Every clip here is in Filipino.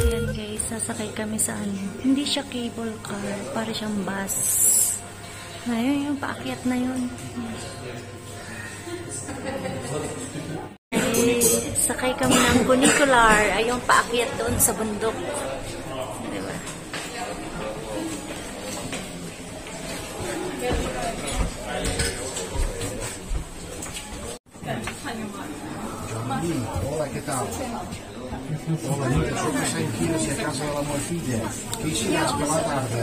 Ayan guys, sasakay kami sa ano. Hindi siya cable car, para siyang bus. Ngayon yung paakyat na yun. Ay, sakay kami ng funicular. Ay, yung paakyat doon sa bundok. Diba? Olá, que tal? Olá, eu sou com 100 quilos e a casa ela é uma filha. Que chegaste pela tarde.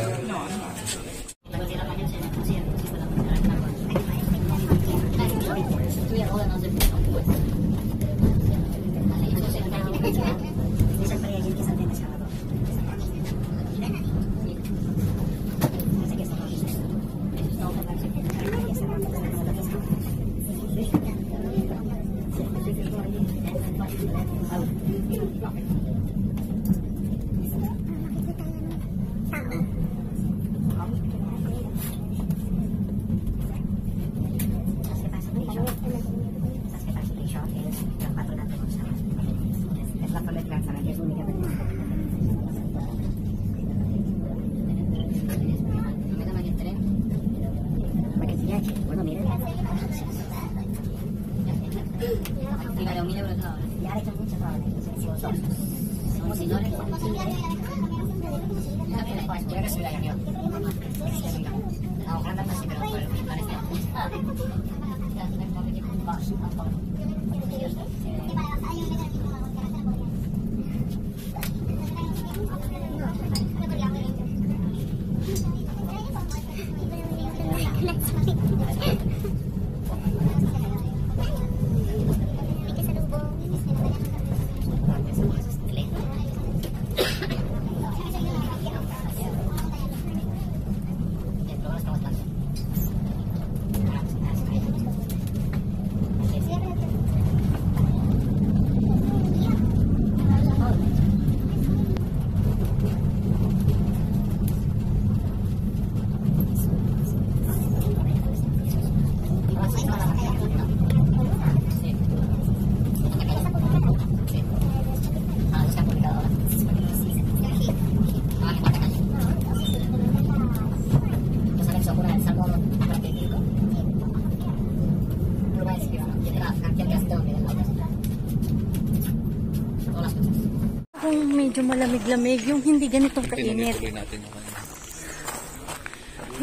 Kung medyo malamig-lamig, yung hindi ganitong kainit.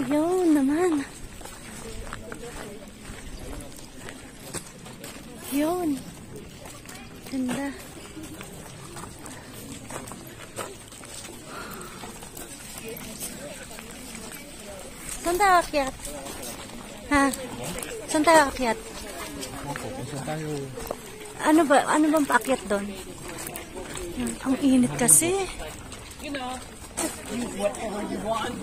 Yun naman. Yun. Ganda. Saan tayo akyat? Ha? Saan tayo akyat? Ano bang paakyat doon? Ang init kasi. Whatever you want.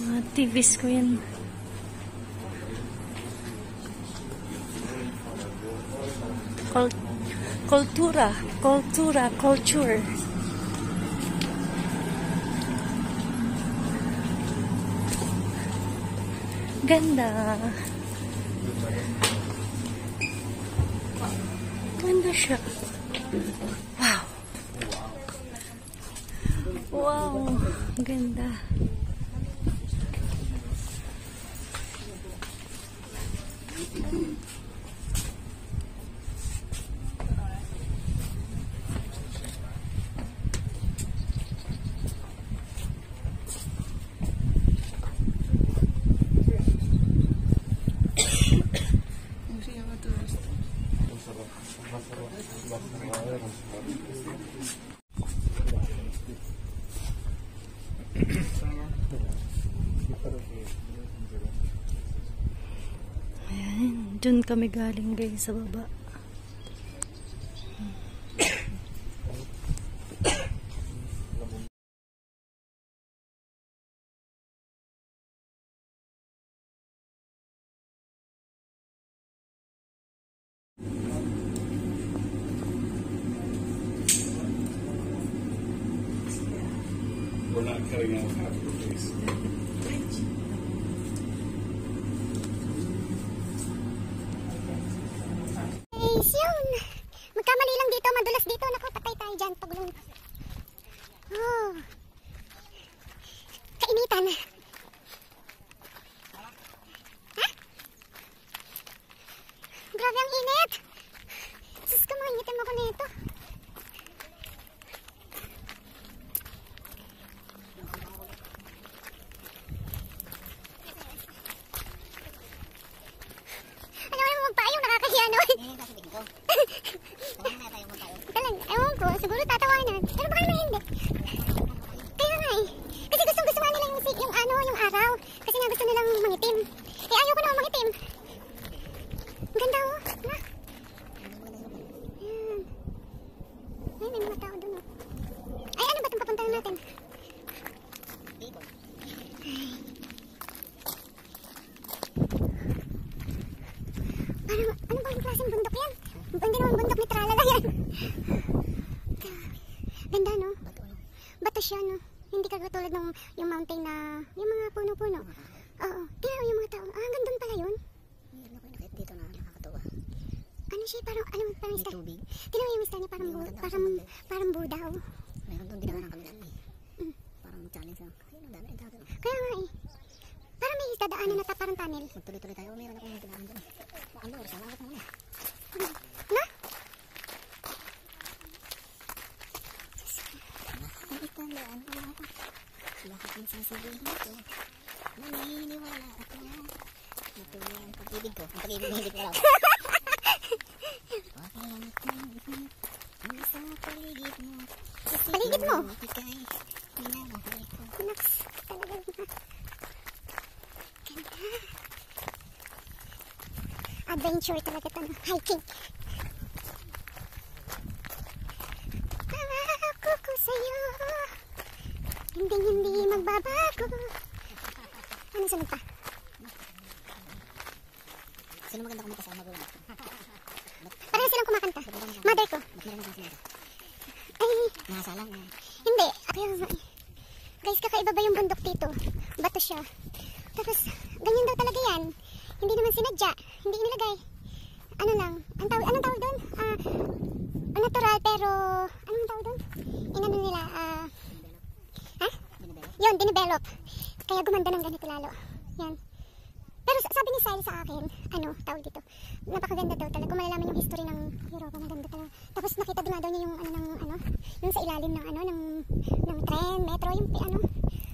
Mga TVs ko yan. Culture. Ganda. Ganda siya. Wow. Wow. Ganda. Ayan, dun kami galing guys sa baba. We're not cutting out half your face. Ayan, pagulong. Oh. Kainitan. Ha? Grabe ang init. Sus ka, mangitim ako nito. Ano mo magpayong, nakakahiya nun. Ewan ko, siguro tatawanan. Pero baka naman hindi. Kaya nga eh. Kasi gusto nga nila yung araw. Kasi nga gusto nilang mangitim. Eh ayaw ko naman mangitim. Ang ganda oh. Na. Ayan. Ay, may mga tao dun oh. Ay, ano ba itong papuntahan natin? Parang, ano ba yung klaseng bundok yan? Hindi naman bundok ni Tralala yan. Ganda no? Bato siya no? Hindi katulad ng yung mountain na yung mga puno-puno. Oo. Tingnan mo yung mga tao. Ah, hanggang doon pala yun. Dito na nakakatuwa. Ano siya? Parang May star. tubig. Tingnan mo yung star niya. Parang Buddha oh. Meron doon dinaan kami dati. Parang challenge lang. Ayun, ang dami. Kaya nga eh. Parang may dadaanan na parang tunnel. Magtuloy-tuloy tayo. Meron akong dinaan doon. Ano, salamat mo na. Na? Itandaan ko na ako. Lahat ng sasabihin ko. Naniniwala ako na. Ito yung pag-ibig ko. Ang pag-ibig mo hindi ko alam. Pakilamit mo. Ang sa paligid mo. Paligid mo? Ika'y minamahal ko. Naks, talaga na. Ganda. Adventure talaga ito. Hiking. Pangako ko sa'yo. Hindi magbabago. Ano sunod pa? Sino maganda kumanta sa magulang? Pareho silang kumakanta. Mother ko. Meron kang sinata. Ay, Nakasalang na. hindi. Guys, kakaiba ba yung bundok dito? Bato siya. Tapos, ganyan daw talaga yan. Hindi naman sinadya. Hindi inilagay. Ano lang. Anong tawag doon? Natural pero, anong tawag doon? Inano nila, ha? Yun, dinevelop. Kaya gumanda ng ganito lalo. Yan. Pero sabi ni Sally sa akin, tawag dito. Napakaganda daw talaga. Kung malalaman yung history ng Europa, maganda talaga. Tapos nakita din nga daw niya yung yung sa ilalim ng ng tren, metro, yung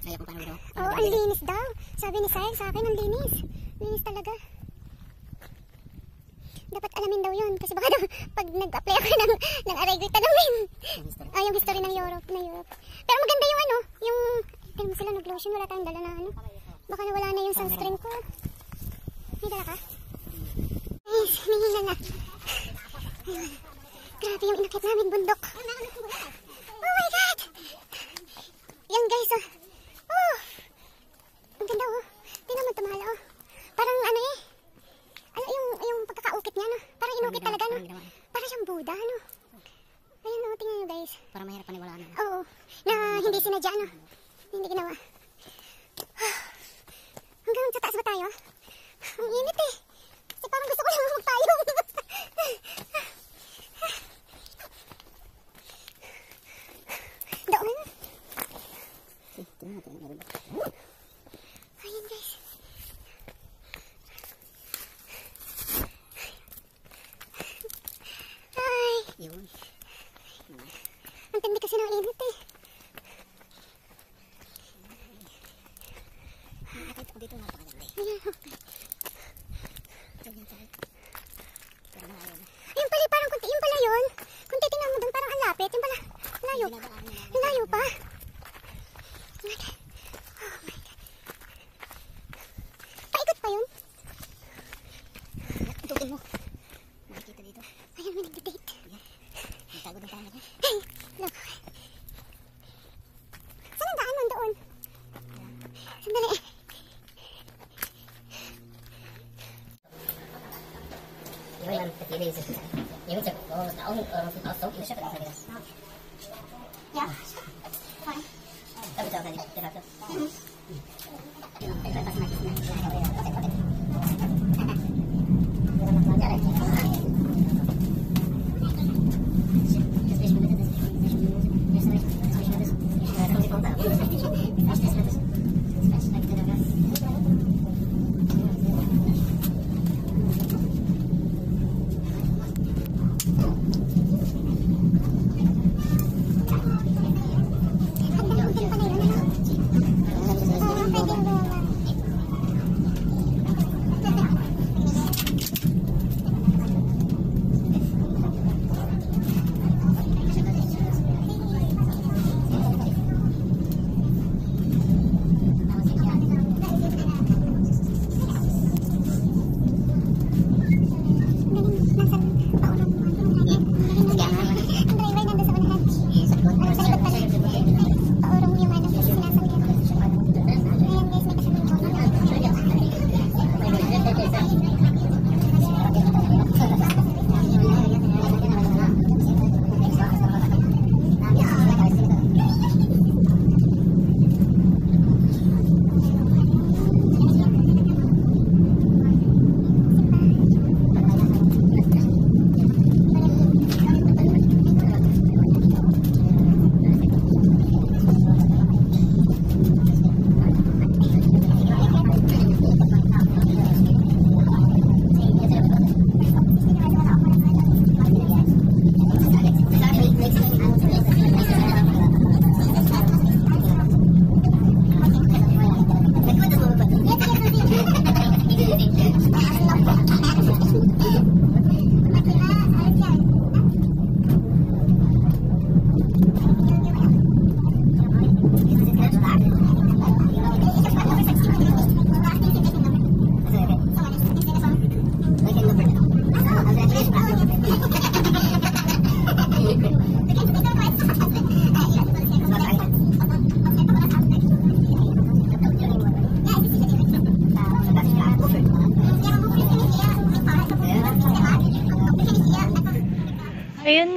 Ayaw kung paano daw. Oo, ang linis daw. Sabi ni Sally sa akin, ang linis. Linis talaga. Dapat alamin daw yun. Kasi baka daw, pag nag-apply ako ng Araygoy, tanongin. Yung history ng Europe. Pero maganda yung yung, tignan mo sila nag-lotion, wala tayong dala na Baka nawala na yung sunscreen ko. May dala ka? Ay, hinihinga na. Ayun. Grabe yung inakit namin bundok. Oh my God! Yan guys, oh. Oh! Ang ganda, oh. Tingnan mo tumala, oh. Parang yung pagkakaukit niya, no? Parang inukit talaga, no? Parang siyang Buddha, no? Ayun, oh, tingnan nyo guys. Para mahirap paniwalaan na. Oo. Na hindi sinadya, no? Hindi ginawa. Hanggang sa taas ba tayo? Ang init eh. Kasi parang gusto ko lang magpayong. Doon. Ayan guys. Ay. Yun. Ang tindi kasi ng init eh. Nakita ko dito napakaganda eh. Ayan, okay. Ganyan tayo. Pero malayo na. Ayun pala, parang kunti. Yung pala yun. Kung titingnan mo doon, parang ang lapit. Yung pala, layo. Ang layo pa. Oh my God. Oh my God. Paikot pa yun. Tukin mo. Makikita dito. Ayun, may nag-date. Magtagod ang tayo. Ay, look. Saan ang daan mo doon? Sandali. Iwan, ketiga sih. Iwan cek, orang stop itu siapa yang saya Yeah. Fine. Tapi coba tadi kita tuh.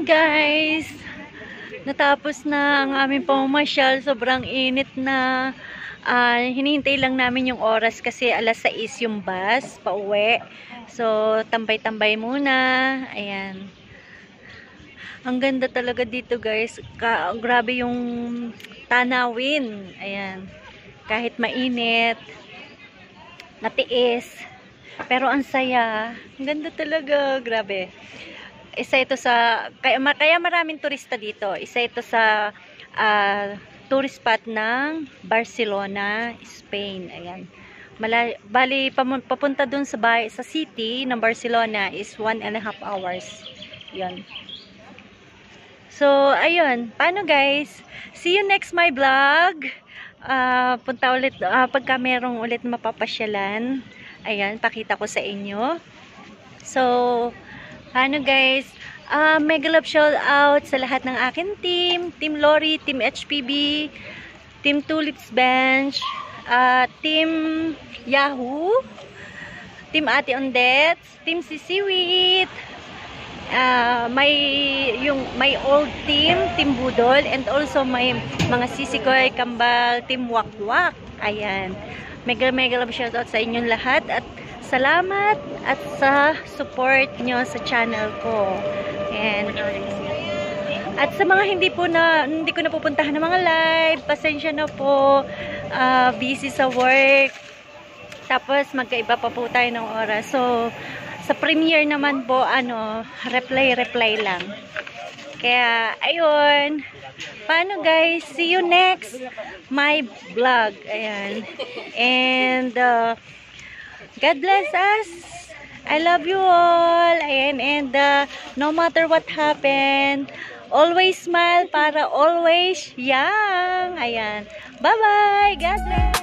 guys, natapos na ang aming pamamasyal. Sobrang init na. Hinihintay lang namin yung oras kasi alas 6 yung bus pauwi. So tambay-tambay muna. Ayan, ang ganda talaga dito guys. Grabe yung tanawin. Ayan, kahit mainit, natiis, pero ang saya. Ang ganda talaga, grabe. Isa ito sa, kaya maraming turista dito. Isa ito sa tourist spot ng Barcelona, Spain. Ayan. Bali, papunta dun sa city ng Barcelona is 1.5 hours. Yan. So, ayun. Paano guys? See you next my vlog. Punta ulit, pagka merong ulit mapapasyalan. Ayan, pakita ko sa inyo. So, ano guys, mega love shout out sa lahat ng akin team, Team Lori, Team HPB, Team Tulips Bench, Team Yahoo, Team Ate Ondets, Team Sisiwit, may old team, Team Budol, and also may mga sisikoy, kambal, Team Wakwak. Ayan, mega love shout out sa inyong lahat at salamat at sa support nyo sa channel ko. And at sa mga hindi ko na pupuntahan ng mga live, pasensya na po, busy sa work, tapos magkaiba pa po tayo ng oras. So sa premiere naman po, reply lang. Kaya ayun, paano guys, see you next my vlog. Ayan, and God bless us. I love you all. Ayan, and no matter what happened, always smile para always young. Ayan. Bye-bye. God bless.